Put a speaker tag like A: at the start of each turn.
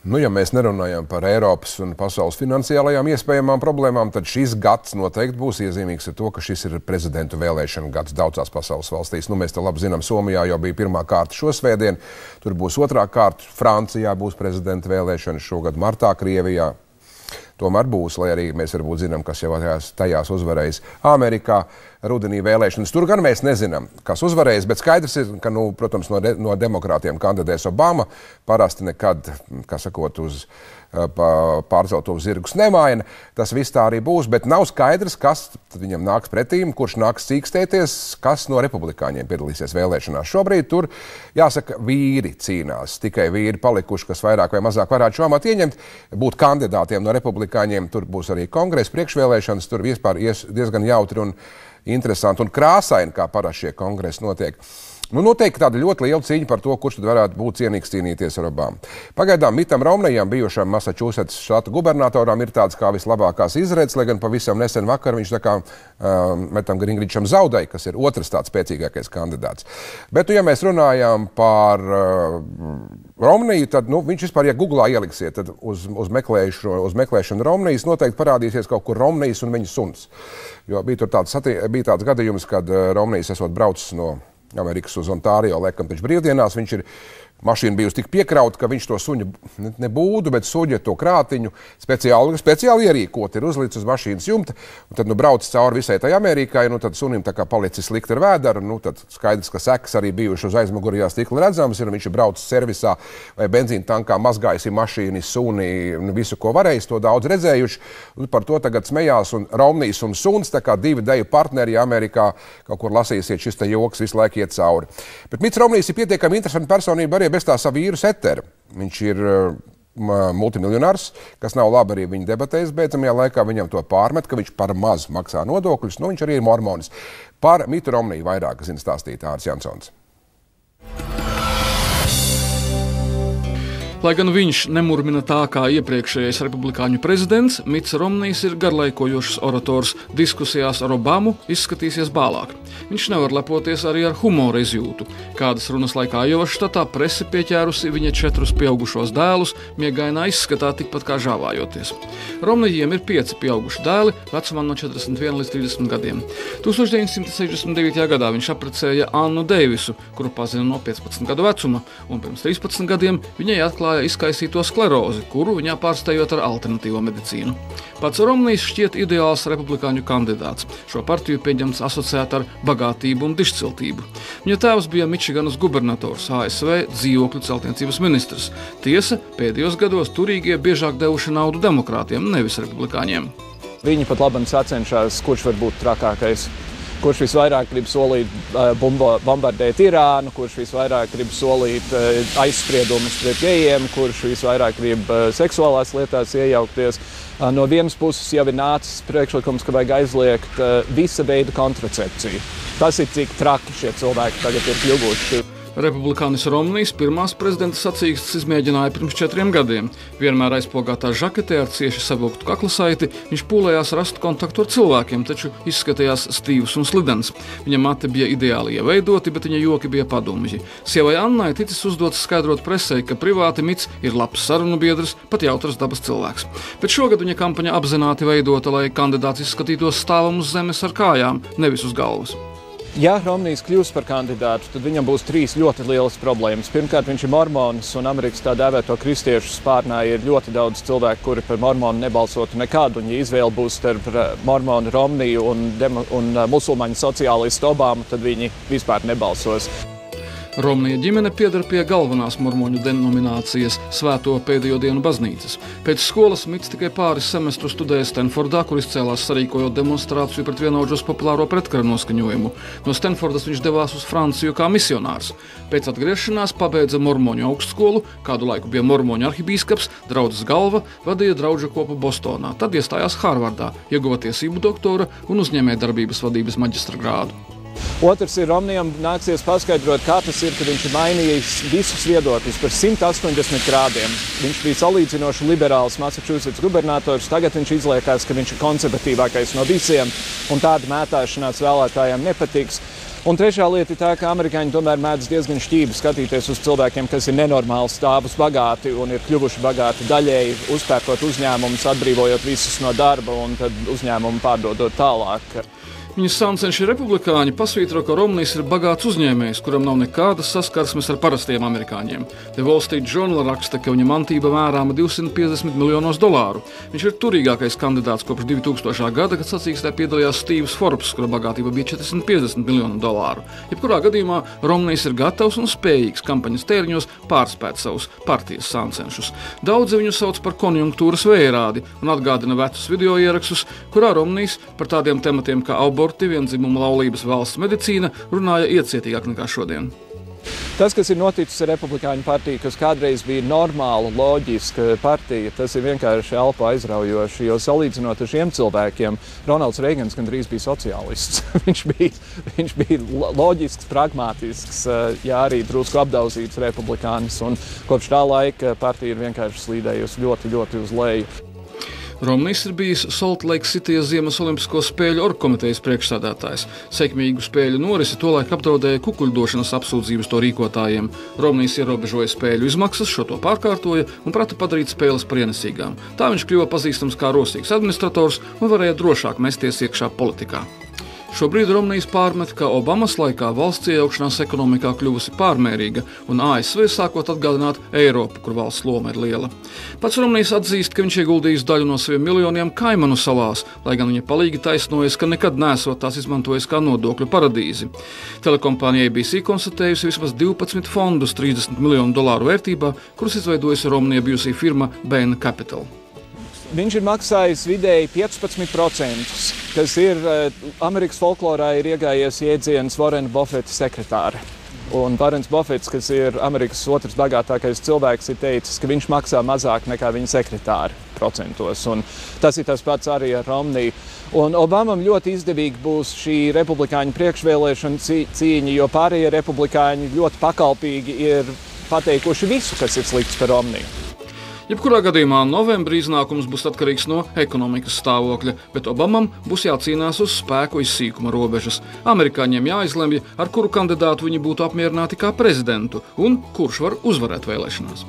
A: Nu, ja mēs nerunājam par Eiropas un pasaules finansiālajām iespējamām problēmām, tad šis gads noteikti būs iezīmīgs ar to, ka šis ir prezidentu vēlēšanu gads daudzās pasaules valstīs. Nu, mēs te labi zinām, Somijā jau bija pirmā kārta šosvētdien, tur būs otrā kārta, Francijā būs prezidenta vēlēšana šogad martā, Krievijā. Tomēr būs, lai arī mēs varbūt zinām, kas jau tajās uzvarējis. Amerikā rudenī vēlēšanas. Tur gan mēs nezinām, kas uzvarējis, bet skaidrs ir, ka, protams, no demokrātiem kandidēs Obama. Parasti nekad, kā sakot, uz pārcelto zirgus nemaina. Tas viss tā arī būs, bet nav skaidrs, kas viņam nāks pretīm, kurš nāks cīkstēties, kas no republikāņiem piedalīsies vēlēšanās. Šobrīd tur, jāsaka, vīri cīnās. Tikai vīri palikuši, kas vairāk vai mazāk varētu šo amatu ieņemt, būt kandidātiem no republikāņiem. Tur būs arī kongresa priekšvēlēšanas, tur vispār ies diezgan jautri un interesanti un krāsaini, kā parasti šie kongresi notiek. Noteikti tāda ļoti liela cīņa par to, kurš tad varētu būt cienīgs cīnīties ar Obamu. Pagaidām Mittam Romnejam, bijušam Masačūsets štata gubernatoram, ir tāds kā vislabākās izredzes, lai gan pavisam nesen vakar viņš tā kā Metam Gringričam zaudēja, kas ir otrs tāds spēcīgākais kandidāts. Bet, ja mēs runājam par Romneju, tad viņš vispār, ja Googlā ieliksiet, tad uz meklēšanu Romnejas noteikti parādīsies kaut kur Romnejs un viņa suns. Jo bija tāds gadījums, kad Romnejs esot braucis no Amerikas uz Ontārio, laikam taču brīvdienās, mašīna bijusi tik piekrauta, ka viņš to suņu, ne būdu, bet suņa to krātiņu speciāli ierīkot, ir uzlicis uz mašīnas jumta, un tad brauc cauri visai tai Amerikai, tad sunim tā kā palicis slikti ar vēderu, tad skaidrs, ka sekas arī bijuši uz aizmugurējā stikla redzams, un viņš ir braucis servisā vai benzīna tankā, mazgājis mašīnu, suni, visu, ko varējis, to daudz redzējuši, un par to tagad smējās, un Romnijs un suns, tā kā divi deju partneri Amerikā, kaut kur lasīsiet, šis te joks visu laiku iet cauri. Bet Mitts Romnijs ir pietiekami interesanti personība arī bez tā savu vīru Setteru. Viņš ir multimiljonārs, kas nav labi arī viņa debatēs, beidzamajā laikā viņam to pārmet, ka viņš par maz maksā nodokļus. Viņš arī ir mormonis. Par Mittu Romniju vairāk zina stāstīt Āris Jansons.
B: Lai gan viņš nemurmina tā kā iepriekšējais republikāņu prezidents, Mitts Romnijs ir garlaikojošs orators. Diskusijās ar Obamu izskatīsies bālāk. Viņš nevar lepoties arī ar humora izjūtu. Kādas runas laikā Ajovas štatā prese pieķērusi viņa 4 pieaugušos dēlus, miegainā izskatā tikpat kā žāvājoties. Romnijiem ir 5 pieauguši dēli, vecumā no 41 līdz 30 gadiem. 1969. gadā viņš apprecēja Annu Deivisu, kuru pazina no 15 gadu vecuma, un pirms 13 gadiem viņai atklāja izkaisīto sklerozi, kuru viņā pārstājot ar alternatīvo medicīnu. Pats Romnijs šķiet ideāls republikāņu kandidāts. Šo partiju pieņemts asociēt ar bagātību un dišciltību. Viņa tēvs bija Mičiganas gubernators, ASV dzīvokļu celtniecības ministrs. Tiesa, pēdējos gados turīgie biežāk devuši naudu demokrātiem, nevis republikāņiem.
C: Viņi pat labam sacenšās, kurš var būt trakākais. Kurš visvairāk grib solīt bombardēt Irānu, kurš visvairāk grib solīt aizspriedumus pret gejiem, kurš visvairāk grib seksuālās lietās iejaukties. No vienas puses jau ir nācis priekšlikums, ka vajag aizliegt visa veida kontracepciju. Tas ir, cik traki šie cilvēki tagad ir kļuvuši.
B: Republikānis Romnijs pirmās prezidenta sacīkstes izmēģināja pirms 4 gadiem. Vienmēr aizpogātā žaketē ar cieši savilktu kaklasaiti, viņš pūlējās rast kontaktu ar cilvēkiem, taču izskatījās stīvs un slidens. Viņa mati bija ideāli ieveidoti, bet viņa joki bija padumji. Sievai Annai ticis uzdots skaidrot presei, ka privāti Mitts ir labs sarunu biedrs, pat jautras dabas cilvēks. Bet šogad viņa kampaņa apzināti veidota, lai kandidāts izskatītos stāvam uz zemes ar kājām, nevis uz galvas.
C: Ja Romnijs kļūs par kandidātu, tad viņam būs 3 ļoti lielas problēmas. Pirmkārt, viņš ir mormonis, un Amerikas tā dēvēto kristiešu spārnā ir ļoti daudz cilvēku, kuri par mormonu nebalsotu nekad. Un, ja izvēle būs starp mormonu Romniju un musulmaņu sociālistu Obamu, tad viņi vispār nebalsos.
B: Romnija ģimene pieder pie galvenās mormoņu denominācijas Svēto pēdējo dienu baznīcas. Pēc skolas Mitts tikai pāris semestru studēja Stanfordā, kur izcēlās sarīkojot demonstrāciju pret vienaudžus populāro pretkara noskaņojumu. No Stanfordas viņš devās uz Franciju kā misionārs. Pēc atgriešanās pabeidza mormoņu augstskolu, kādu laiku bija mormoņu arhibīskaps, draudzes galva, vadīja draudžu kopu Bostonā. Tad iestājās Hārvardā, ieguva tiesību doktora un uzņēmējdarbības vadības maģistra grādu.
C: Otrs ir, Romnijam nāksies paskaidrot, kā tas ir, ka viņš ir mainījis visus viedokļus par 180 grādiem. Viņš bija salīdzinoši liberāls Masačūsets gubernators, tagad viņš izliekās, ka viņš ir konservatīvākais no visiem, un tāda mētāšanās vēlētājiem nepatiks. Un trešā lieta ir tā, ka amerikāņi tomēr mēdz diezgan šķīvi skatīties uz cilvēkiem, kas ir nenormāli stāvus bagāti un ir kļuvuši bagāti daļēji, uzpērkot uzņēmumus, atbrīvojot visus no darba un tad uzņēmumu pārdodot tālāk.
B: Viņas sāncenši republikāņi pasvītro, ka Romnijs ir bagāts uzņēmējs, kuram nav nekādas saskarsmes ar parastiem amerikāņiem. The Wall Street Journal raksta, ka viņa mantība mērāma $250 miljonos. Viņš ir turīgākais kandidāts kopš 2000. gada, kad sacīkstē piedalījās Steve's Forbes, kura bagātība bija $450 miljonu. Jebkurā gadījumā Romnijs ir gatavs un spējīgs kampaņas tēriņos pārspēt savus partijas sāncenšus. Daudzi viņu sauc par konjunktūras vējrādi un atgādina vecus video ierakstus, kurā Romnijs par tādiem tematiem kā aborti, viendzimuma laulības, valsts medicīna runāja iecietīgāk nekā šodien.
C: Tas, kas ir noticis ar Republikāņu partiju, kas kādreiz bija normāla, loģiska partija, tas ir vienkārši elpu aizraujoši, jo salīdzinot ar šiem cilvēkiem, Ronalds Reigans gandrīz bija sociālists. viņš bija loģisks, pragmātisks, jā, arī drusku apdauzīts republikānis, un kopš tā laika partija ir vienkārši slīdējusi ļoti, ļoti uz leju.
B: Romnijs ir bijis Salt Lake City Ziemas Olimpisko spēļu orgkomitejas priekšsēdētājs. Sekmīgu spēļu norisi tolaik apdraudēja kukuļdošanas apsūdzības to rīkotājiem. Romnijs ierobežoja spēļu izmaksas, šo to pārkārtoja un prata padarīt spēles par ienesīgām. Tā viņš kļuva pazīstams kā rosīgs administrators un varēja drošāk mesties iekšā politikā. Šobrīd Romnijs pārmet, ka Obamas laikā valsts iejaukšanās ekonomikā kļuvusi pārmērīga un ASV sākot atgādināt Eiropu, kur valsts loma ir liela. Pats Romnijs atzīst, ka viņš ieguldījis daļu no saviem miljoniem Kaimanu salās, lai gan viņa palīgi taisnojas, ka nekad nesot tās izmantojis kā nodokļu paradīzi. Telekompānija ABC konstatējusi vismaz 12 fondus $30 miljonu vērtībā, kurus izveidojusi Romnija bijusī firma Bain Capital.
C: Viņš ir maksājis vidēji 15%, kas ir Amerikas folklorā ir iegājies jēdziens Warren Buffetta sekretāri. Un Warrens Buffets, kas ir Amerikas otrs bagātākais cilvēks, ir teicis, ka viņš maksā mazāk nekā viņa sekretāri procentos. Un tas ir tas pats arī ar Romniju. Un Obamam ļoti izdevīgi būs šī republikāņu priekšvēlēšana cīņa, jo pārējie republikāņi ļoti pakalpīgi ir pateikuši visu, kas ir slikts par Romniju.
B: Jebkurā gadījumā novembrī iznākums būs atkarīgs no ekonomikas stāvokļa, bet Obamam būs jācīnās uz spēku izsīkuma robežas. Amerikāņiem jāizlemj, ar kuru kandidātu viņi būtu apmierināti kā prezidentu un kurš var uzvarēt vēlēšanās.